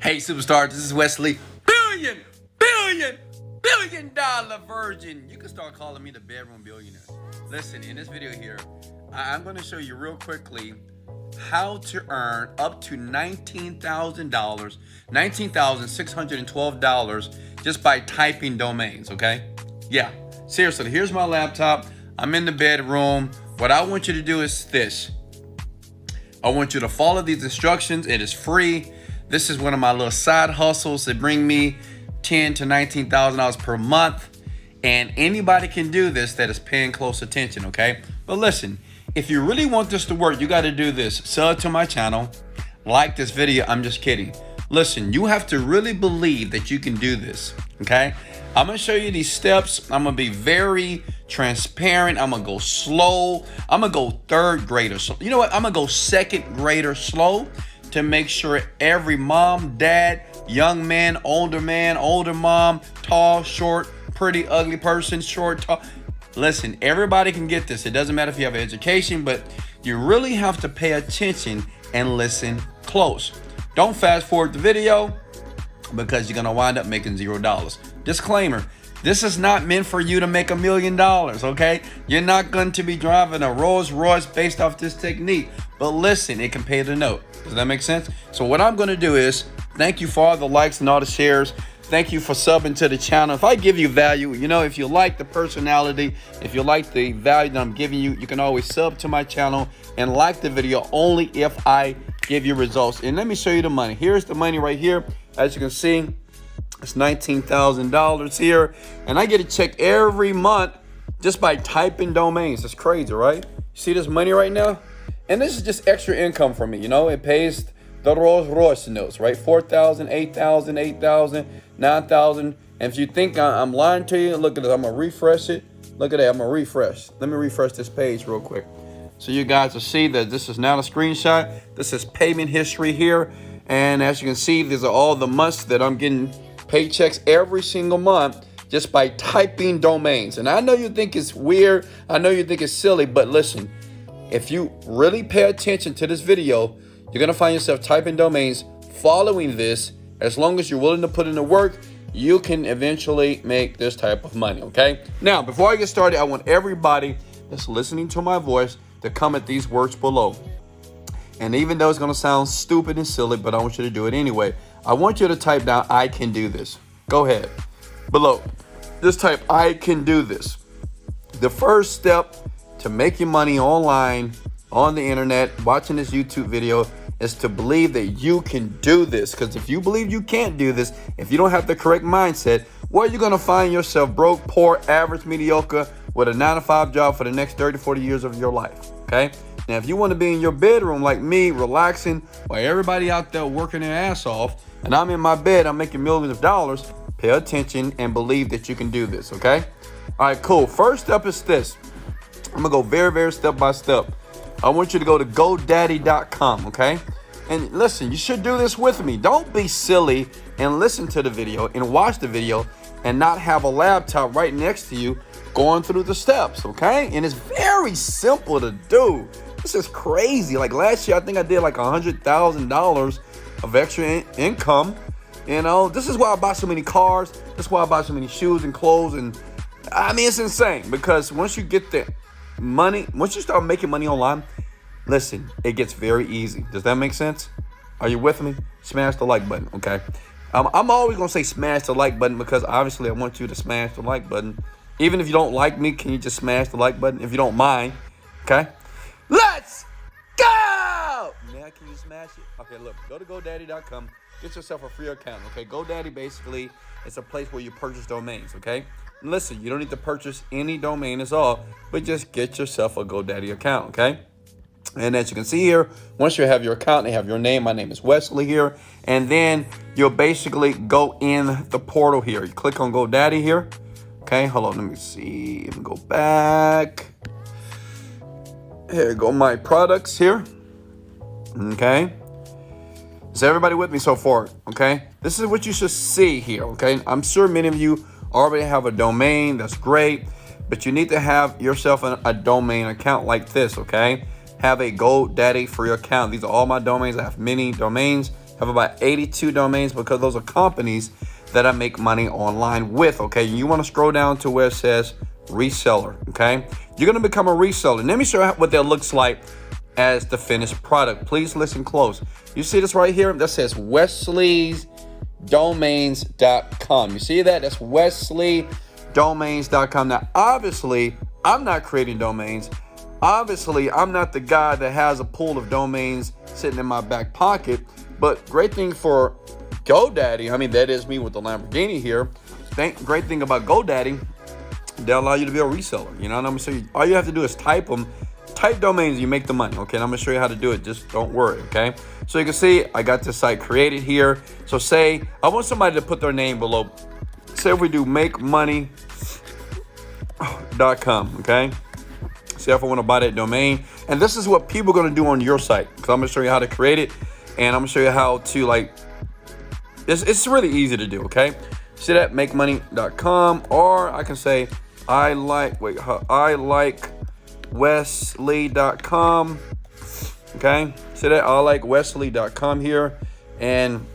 Hey superstars, this is Wesley billion dollar virgin. You can start calling me the bedroom billionaire. Listen, in this video here, I'm going to show you real quickly how to earn up to $19,000, $19,612 just by typing domains, okay? Yeah, seriously, here's my laptop. I'm in the bedroom. What I want you to do is this. I want you to follow these instructions. It is free. This is one of my little side hustles that bring me $10,000 to $19,000 per month. And anybody can do this that is paying close attention, okay? But listen, if you really want this to work, you got to do this. Sub to my channel, like this video. I'm just kidding. Listen, you have to really believe that you can do this, okay? I'm going to show you these steps. I'm going to be very transparent. I'm going to go slow. I'm going to go third grader. So, you know what? I'm going to go second grader slow to make sure every mom, dad, young man, older mom, tall, short, pretty, ugly person, short, tall. Listen, everybody can get this. It doesn't matter if you have an education, but you really have to pay attention and listen close. Don't fast forward the video because you're going to wind up making $0. Disclaimer, this is not meant for you to make $1 million, okay? You're not going to be driving a Rolls Royce based off this technique. But listen, it can pay the note. Does that make sense? So what I'm going to do is thank you for all the likes and all the shares. Thank you for subbing to the channel. If I give you value, you know, if you like the personality, if you like the value that I'm giving you, you can always sub to my channel and like the video only if I give you results. And let me show you the money. Here's the money right here. As you can see, it's $19,000 here. And I get a check every month just by typing domains. That's crazy, right? You see this money right now? And this is just extra income for me. You know, it pays the Rolls Royce notes, right? 4,000, 8,000, 8,000, 9,000. And if you think I'm lying to you, look at this. I'm going to refresh it. Look at that. I'm going to refresh. Let me refresh this page real quick so you guys will see that this is not a screenshot. This is payment history here. And as you can see, these are all the months that I'm getting paychecks every single month just by typing domains. And I know you think it's weird. I know you think it's silly, but listen, if you really pay attention to this video, you're going to find yourself typing domains, following this. As long as you're willing to put in the work, you can eventually make this type of money, okay? Now, before I get started, I want everybody that's listening to my voice to comment these words below. And even though it's going to sound stupid and silly, but I want you to do it anyway. I want you to type down, I can do this. Go ahead. Below, just type, I can do this. The first step to making money online, on the internet, watching this YouTube video, is to believe that you can do this. Because if you believe you can't do this, if you don't have the correct mindset, well, you're going to find yourself broke, poor, average, mediocre, with a 9-to-5 job for the next 30, 40 years of your life, okay? Now, if you want to be in your bedroom like me, relaxing, while everybody out there working their ass off, and I'm in my bed, I'm making millions of dollars, pay attention and believe that you can do this, okay? All right, cool. First step is this. I'm going to go very, very step by step. I want you to go to GoDaddy.com, okay? And listen, you should do this with me. Don't be silly and listen to the video and watch the video and not have a laptop right next to you going through the steps, okay? And it's very simple to do. This is crazy. Like last year, I think I did like $100,000 of extra income. You know, this is why I buy so many cars. This is why I buy so many shoes and clothes. And I mean, it's insane because once you get the money, once you start making money online, listen, it gets very easy. Does that make sense? Are you with me? Smash the like button, okay? I'm always going to say smash the like button because obviously I want you to smash the like button. Even if you don't like me, can you just smash the like button if you don't mind, okay? Let's go! Now can you smash it? Okay, look, go to GoDaddy.com. Get yourself a free account, okay? GoDaddy basically is a place where you purchase domains, okay? Listen, you don't need to purchase any domain at all, but just get yourself a GoDaddy account, okay? And as you can see here, once you have your account, they have your name. My name is Wesley here. And then you'll basically go in the portal here. You click on GoDaddy here. Okay, hold on, let me see. Let me go back. Here go my products here. Okay. Is everybody with me so far? Okay. This is what you should see here, okay? I'm sure many of you already have a domain. That's great. But you need to have yourself a domain account like this, okay? Have a GoDaddy free account. These are all my domains. I have many domains. Have have about 82 domains because those are companies that I make money online with, okay? You want to scroll down to where it says reseller, okay? You're going to become a reseller. Let me show you what that looks like as the finished product. Please listen close. You see this right here? That says wesleydomains.com. You see that? That's wesleydomains.com. Now, obviously, I'm not creating domains. Obviously, I'm not the guy that has a pool of domains sitting in my back pocket. But great thing for GoDaddy, I mean, that is me with the Lamborghini here. Great thing about GoDaddy, they'll allow you to be a reseller. You know, and I'm gonna show you. All you have to do is type domains, you make the money. Okay, and I'm gonna show you how to do it. Just don't worry. Okay, so you can see I got this site created here. So say I want somebody to put their name below. Say if we do makemoney.com. Okay, see if I want to buy that domain, and this is what people are gonna do on your site. Because I'm gonna show you how to create it, and I'm gonna show you how to It's really easy to do, okay? See that, makemoney.com, or I can say I like Wesley.com, okay? See that, I like Wesley.com here, and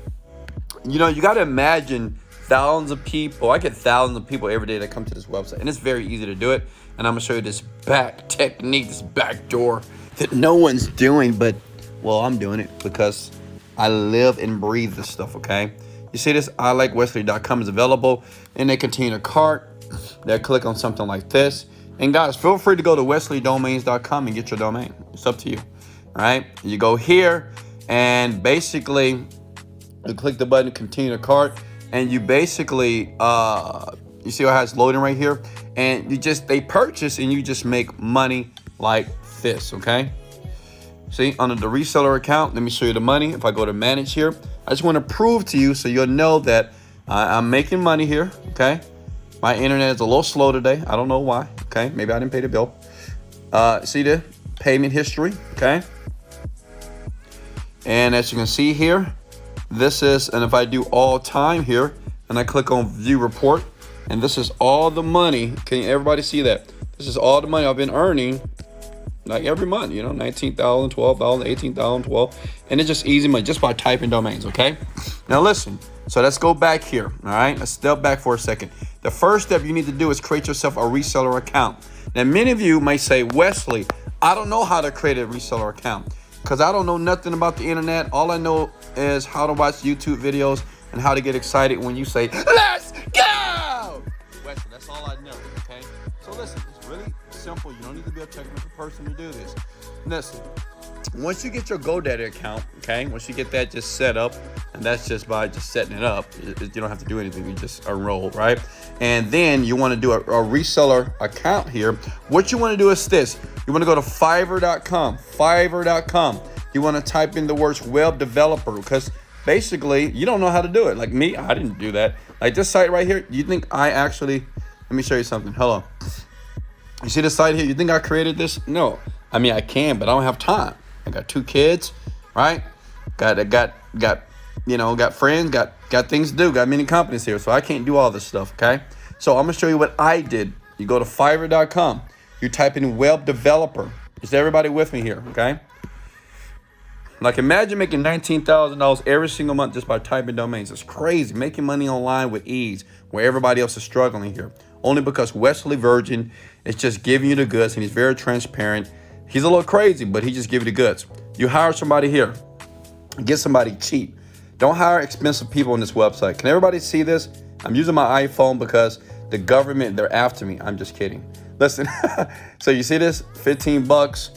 you know, you got to imagine thousands of people. I get thousands of people every day that come to this website, and it's very easy to do it. And I'm gonna show you this back technique, this back door that no one's doing, but well, I'm doing it because I live and breathe this stuff, okay? You see this, I like Wesley.com is available in a container cart. They click on something like this. And guys, feel free to go to wesleydomains.com and get your domain. It's up to you, all right? You go here and basically you click the button, container cart, and you basically, you see how it's loading right here? And they purchase and you just make money like this, okay? See, under the reseller account, let me show you the money. If I go to manage here, I just want to prove to you so you'll know that I'm making money here, okay? My internet is a little slow today. I don't know why, okay? Maybe I didn't pay the bill. See the payment history, okay? And as you can see here, this is, and if I do all time here, and I click on view report, and this is all the money. Can everybody see that? This is all the money I've been earning like every month, you know, 19,000, 12,000, 18,000, 12. And it's just easy money just by typing domains, okay? Now listen, so let's go back here, all right? Let's step back for a second. The first step you need to do is create yourself a reseller account. Now, many of you may say, Wesley, I don't know how to create a reseller account because I don't know nothing about the internet. All I know is how to watch YouTube videos and how to get excited when you say, let's go! Wesley, that's all I know, okay? So listen, it's really simple. You don't need to be a technical person to do this. Listen, once you get your GoDaddy account, okay, once you get that just set up, and that's just by just setting it up, you don't have to do anything, you just enroll, right? And then you want to do a reseller account here. What you want to do is this. You want to go to fiverr.com. You want to type in the words web developer because basically you don't know how to do it. Like me, I didn't do that. Like this site right here, you think I actually, let me show you something. Hello. You see the site here? You think I created this? No. I mean, I can, but I don't have time. I got 2 kids, right? Got friends, got things to do, got many companies here, so I can't do all this stuff, okay? So I'm gonna show you what I did. You go to fiverr.com. You type in web developer. Is everybody with me here, okay? Like imagine making $19,000 every single month just by typing domains. It's crazy. Making money online with ease where everybody else is struggling here. Only because Wesley Virgin is just giving you the goods and he's very transparent. He's a little crazy, but he just gives you the goods. You hire somebody here. Get somebody cheap. Don't hire expensive people on this website. Can everybody see this? I'm using my iPhone because the government, they're after me. I'm just kidding. Listen, so you see this? 15 bucks,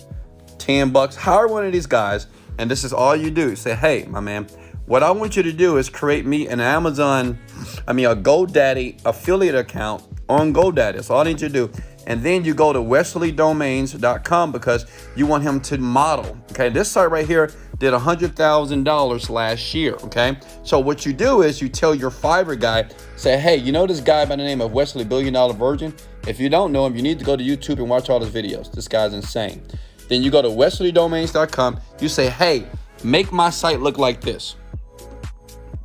10 bucks. Hire one of these guys, and this is all you do. You say, hey, my man, what I want you to do is create me a GoDaddy affiliate account on GoDaddy. That's all I need you to do. And then you go to wesleydomains.com because you want him to model. Okay, this site right here did $100,000 last year. Okay, so what you do is you tell your Fiverr guy, say, hey, you know this guy by the name of Wesley $1 Billion Virgin? If you don't know him, you need to go to YouTube and watch all his videos. This guy's insane. Then you go to wesleydomains.com. You say, hey, make my site look like this.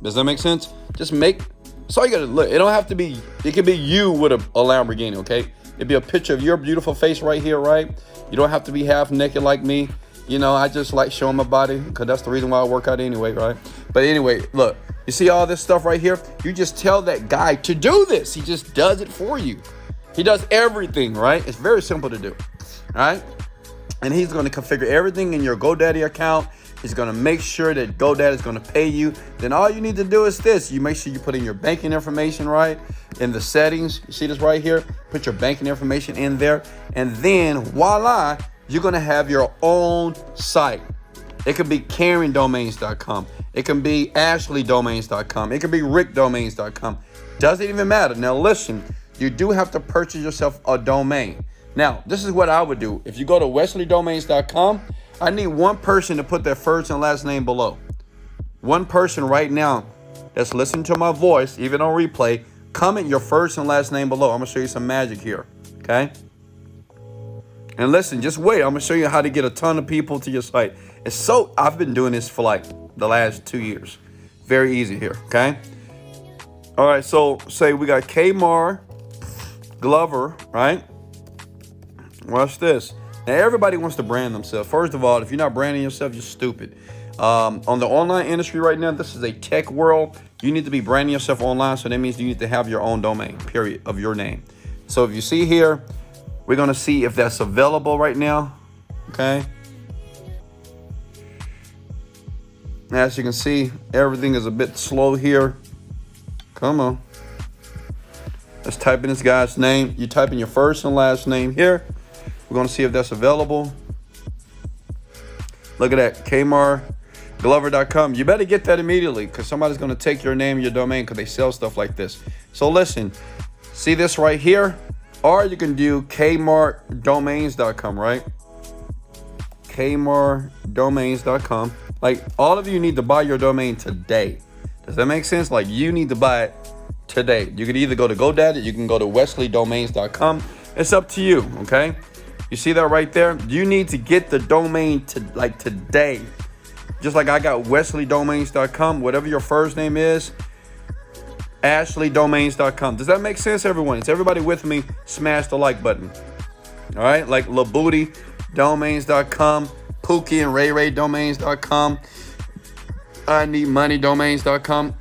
Does that make sense? Just make. So you gotta look. It don't have to be. It can be you with a Lamborghini. Okay. It'd be a picture of your beautiful face right here, right? You don't have to be half naked like me. You know, I just like showing my body because that's the reason why I work out anyway, right? But anyway, look, you see all this stuff right here? You just tell that guy to do this. He just does it for you. He does everything, right? It's very simple to do, all right? And he's going to configure everything in your GoDaddy account. He's going to make sure that GoDaddy is going to pay you. Then all you need to do is this. You make sure you put in your banking information, right? In the settings, you see this right here? Put your banking information in there. And then voila, you're going to have your own site. It could be KarenDomains.com. It can be AshleyDomains.com. It could be RickDomains.com. Doesn't even matter. Now listen, you do have to purchase yourself a domain. Now, this is what I would do. If you go to WesleyDomains.com, I need one person to put their first and last name below. One person right now that's listening to my voice, even on replay, comment your first and last name below. I'm going to show you some magic here, okay? And listen, just wait. I'm going to show you how to get a ton of people to your site. I've been doing this for like the last 2 years. Very easy here, okay? All right, so say we got Kmar Glover, right? Watch this. Now, everybody wants to brand themselves. First of all, if you're not branding yourself, you're stupid. On the online industry right now, this is a tech world. You need to be branding yourself online, so that means you need to have your own domain, period, of your name. So if you see here, we're going to see if that's available right now, okay? As you can see, everything is a bit slow here. Come on. Let's type in this guy's name. You type in your first and last name here. We're going to see if that's available. Look at that, KmarGlover.com. You better get that immediately because somebody's going to take your name, your domain, because they sell stuff like this. So listen, see this right here? Or you can do KmarDomains.com, right? KmarDomains.com. Like, all of you need to buy your domain today. Does that make sense? Like, you need to buy it today. You could either go to GoDaddy, you can go to WesleyDomains.com. It's up to you, okay? You see that right there? You need to get the domain today. Just like I got WesleyDomains.com, whatever your first name is, AshleyDomains.com. Does that make sense, everyone? Is everybody with me? Smash the like button. All right, like LaBootyDomains.com, Pookie and RayRayDomains.com, I Need Money.Domains.com.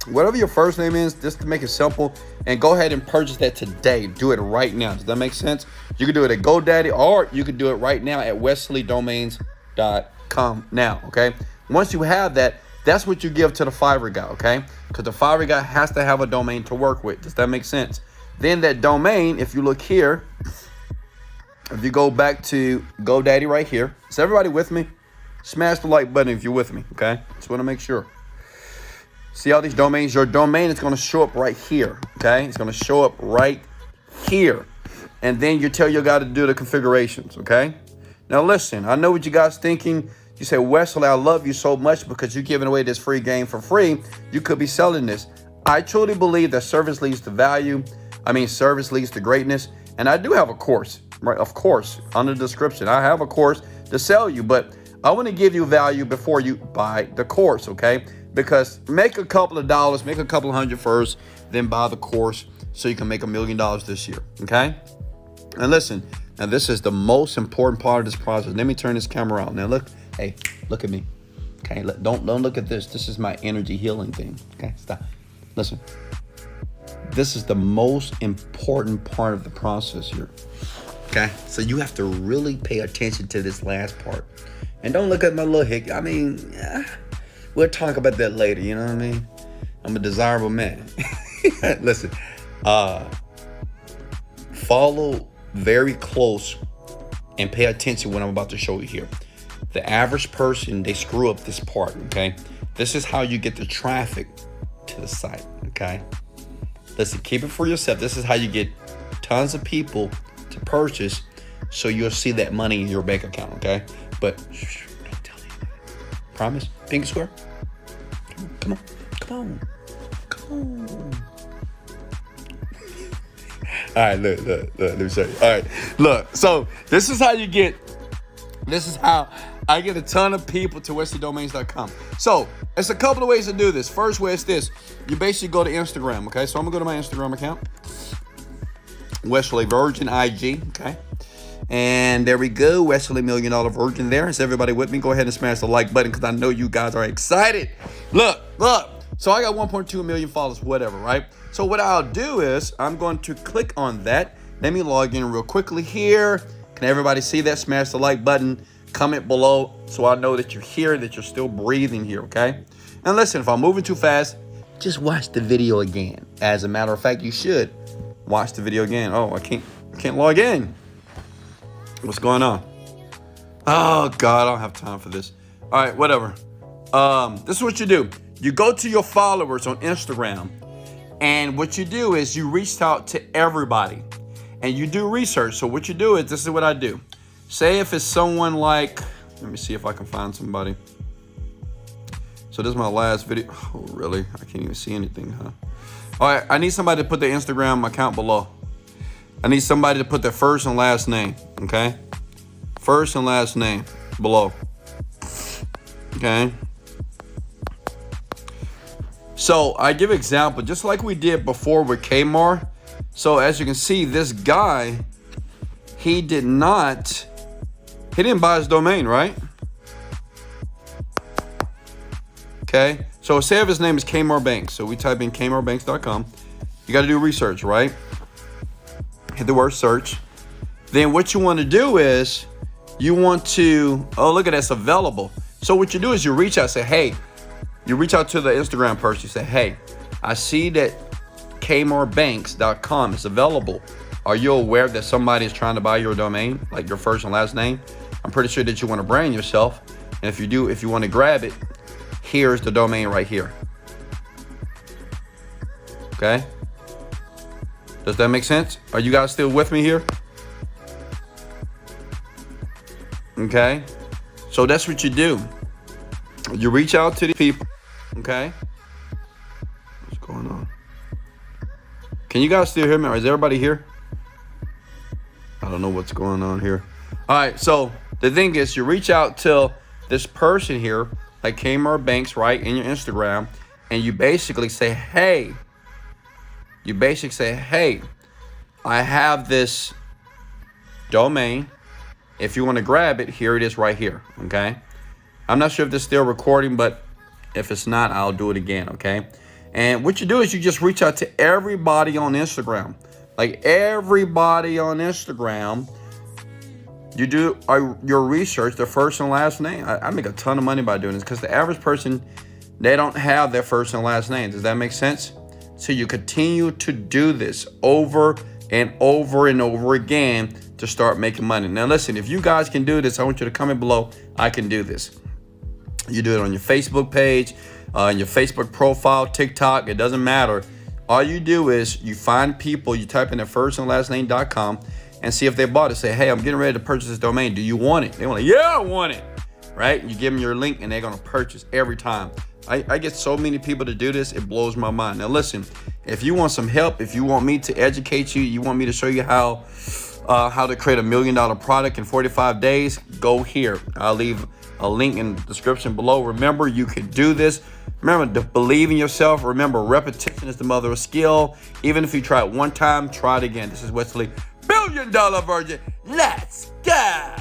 Whatever your first name is, just to make it simple, and go ahead and purchase that today. Do it right now. Does that make sense? You can do it at GoDaddy, or you can do it right now at WesleyDomains.com now, okay? Once you have that, that's what you give to the Fiverr guy, okay? Because the Fiverr guy has to have a domain to work with. Does that make sense? Then that domain, if you look here, if you go back to GoDaddy right here, is everybody with me? Smash the like button if you're with me, okay? Just want to make sure. See all these domains? Your domain is going to show up right here, okay? It's going to show up right here. And then you tell your guy to do the configurations, okay? Now listen, I know what you guys thinking. You say, Wesley, I love you so much because you're giving away this free game for free. You could be selling this. I truly believe that service leads to value. Service leads to greatness. And I do have a course, right? Of course, on the description, I have a course to sell you, but I want to give you value before you buy the course, okay? Because make a couple of dollars, make a couple of hundred first, then buy the course so you can make $1 million this year, okay? And listen, now this is the most important part of this process. Let me turn this camera out. Now look, hey, look at me, okay? Don't look at this. This is my energy healing thing, okay? Stop. Listen, this is the most important part of the process here, okay? So you have to really pay attention to this last part. And don't look at my little hick. We'll talk about that later, you know what I mean? I'm a desirable man. Listen, follow very close and pay attention to what I'm about to show you here. The average person, they screw up this part, okay? This is how you get the traffic to the site, okay? Listen, keep it for yourself. This is how you get tons of people to purchase so you'll see that money in your bank account, okay? But don't tell anybody. Promise? Pinky square? Come on. All right, look, let me show you. All right, look, so this is how I get a ton of people to wesleydomains.com. So it's a couple of ways to do this. First way is this. You basically go to Instagram, okay? So I'm gonna go to my Instagram account, Wesley Virgin IG, okay? And there we go. Wesley Million Dollar Virgin there. Is everybody with me? Go ahead and smash the like button because I know you guys are excited. Look. So I got 1.2 million followers, whatever, right? So what I'll do is I'm going to click on that. Let me log in real quickly here. Can everybody see that? Smash the like button. Comment below so I know that you're here, that you're still breathing here, okay? And listen, if I'm moving too fast, just watch the video again. As a matter of fact, you should watch the video again. Oh, I can't log in. What's going on? Oh, God, I don't have time for this. All right, whatever. This is what you do. You go to your followers on Instagram, and what you do is you reach out to everybody, and you do research. So what you do is, this is what I do. Say if it's someone like, let me see if I can find somebody. So this is my last video. Oh, really? I can't even see anything, huh? All right, I need somebody to put their Instagram account below. I need somebody to put their first and last name, okay? First and last name below, okay? So I give an example, just like we did before with Kmart. So as you can see, this guy, he didn't buy his domain, right? Okay, so say if his name is Kmart Banks. So we type in kmartbanks.com. You got to do research, right? Hit the word search. Then what you want to do is you want to, oh, look at that's available. So what you do is you reach out, say, hey, you reach out to the Instagram person. You say, hey, I see that kmartbanks.com is available. Are you aware that somebody is trying to buy your domain, like your first and last name? I'm pretty sure that you want to brand yourself. And if you do, if you want to grab it, here's the domain right here. Okay? Does that make sense? Are you guys still with me here? Okay? So that's what you do. You reach out to the people. Okay? What's going on? Can you guys still hear me? Or is everybody here? I don't know what's going on here. All right, so the thing is, you reach out to this person here, like Kmart Banks, right, in your Instagram, and you basically say, hey, I have this domain. If you want to grab it, here it is right here, okay? I'm not sure if this is still recording, but if it's not, I'll do it again, okay? And what you do is you just reach out to everybody on Instagram. Like everybody on Instagram, you do your research, their first and last name. I make a ton of money by doing this because the average person, they don't have their first and last name. Does that make sense? So you continue to do this over and over and over again to start making money. Now listen, if you guys can do this, I want you to comment below. I can do this. You do it on your Facebook page, your Facebook profile, TikTok, it doesn't matter. All you do is you find people, you type in their first and last name.com and see if they bought it. Say, hey, I'm getting ready to purchase this domain. Do you want it? They want to, yeah, I want it. Right? You give them your link and they're going to purchase every time. I get so many people to do this, it blows my mind. Now listen, if you want some help, if you want me to educate you, you want me to show you how to create $1 million product in 45 days, go here. I'll leave a link in the description below. Remember, you can do this. Remember to believe in yourself. Remember, repetition is the mother of skill. Even if you try it one time, try it again. This is Wesley, $1 Million Virgin. Let's go.